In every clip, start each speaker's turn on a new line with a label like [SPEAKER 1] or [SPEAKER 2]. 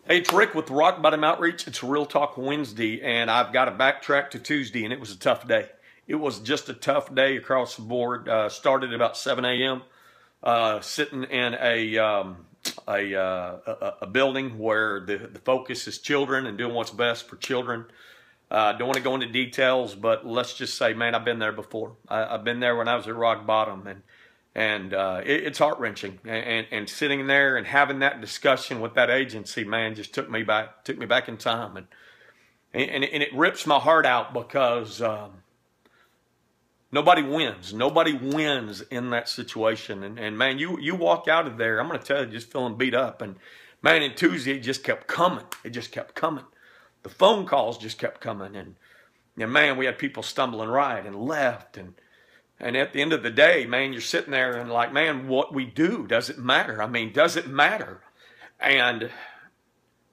[SPEAKER 1] Hey, it's Rick with Rock Bottom Outreach. It's Real Talk Wednesday, and I've got to backtrack to Tuesday, and it was a tough day. It was just a tough day across the board. Started about 7 a.m. Sitting in a building where the focus is children and doing what's best for children. Don't want to go into details, but let's just say, man, I've been there before. I've been there when I was at rock bottom, and it's heart-wrenching. And sitting there and having that discussion with that agency, man, just took me back in time. And it rips my heart out because nobody wins. Nobody wins in that situation. And man, you walk out of there, I'm going to tell you, just feeling beat up. And man, in Tuesday, it just kept coming. It just kept coming. The phone calls just kept coming. And man, we had people stumbling right and left. And at the end of the day, man, you're sitting there and like, man, what we do, does it matter? I mean, does it matter? And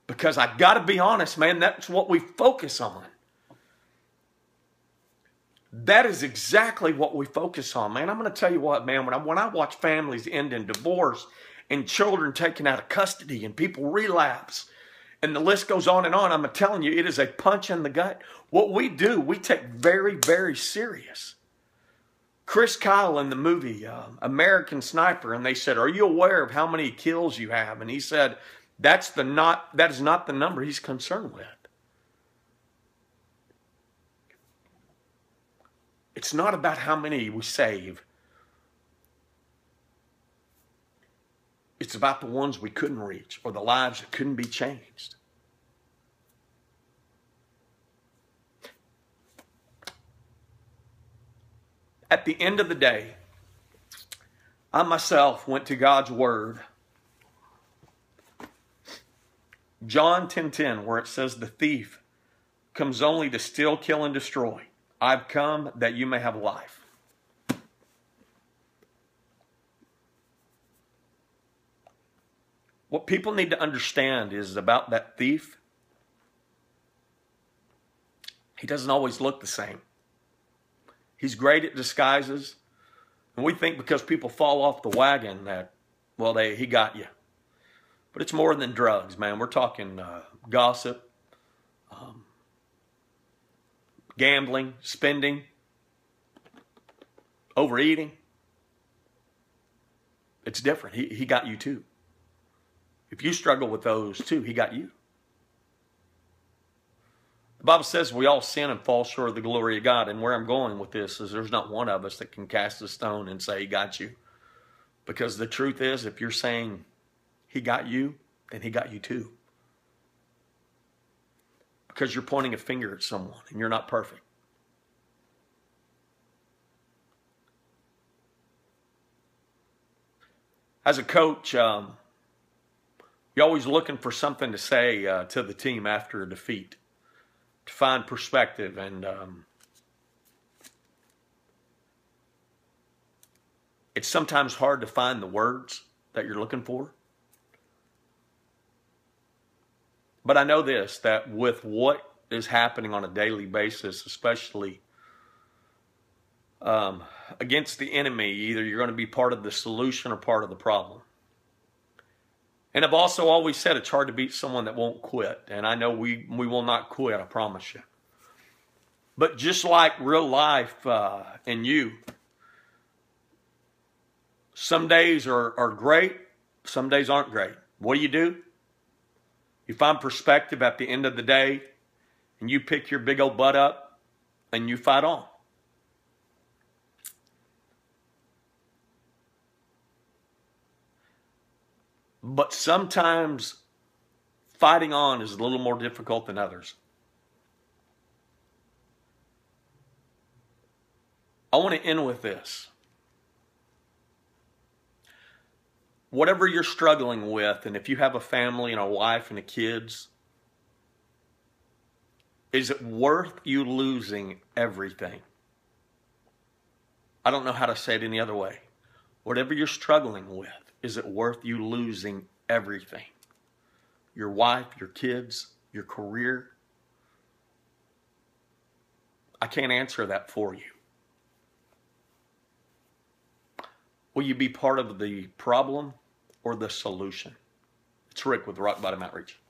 [SPEAKER 1] because I got to be honest, man, that's what we focus on. That is exactly what we focus on, man. I'm going to tell you what, man, when I watch families end in divorce and children taken out of custody and people relapse, and the list goes on and on, I'm telling you, it is a punch in the gut. What we do, we take very, very serious. Chris Kyle in the movie American Sniper, and they said, "Are you aware of how many kills you have?" And he said, that is not the number he's concerned with. It's not about how many we save. It's about the ones we couldn't reach or the lives that couldn't be changed. At the end of the day, I myself went to God's Word. John 10:10, where it says, "The thief comes only to steal, kill, and destroy. I've come that you may have life." What people need to understand is about that thief, he doesn't always look the same. He's great at disguises. And we think because people fall off the wagon that, well, he got you. But it's more than drugs, man. We're talking gossip, gambling, spending, overeating. It's different. He got you too. If you struggle with those too, he got you. The Bible says we all sin and fall short of the glory of God. And where I'm going with this is there's not one of us that can cast a stone and say he got you. Because the truth is, if you're saying he got you, then he got you too. Because you're pointing a finger at someone and you're not perfect. As a coach, you're always looking for something to say to the team after a defeat, to find perspective. And it's sometimes hard to find the words that you're looking for. But I know this, that with what is happening on a daily basis, especially against the enemy, either you're going to be part of the solution or part of the problem. And I've also always said it's hard to beat someone that won't quit. And I know we will not quit, I promise you. But just like real life and you, some days are great, some days aren't great. What do? You find perspective at the end of the day, and you pick your big old butt up, and you fight on. But sometimes fighting on is a little more difficult than others. I want to end with this. Whatever you're struggling with, and if you have a family and a wife and kids, is it worth you losing everything? I don't know how to say it any other way. Whatever you're struggling with, is it worth you losing everything? Your wife, your kids, your career? I can't answer that for you. Will you be part of the problem or the solution? It's Rick with Rock Bottom Outreach.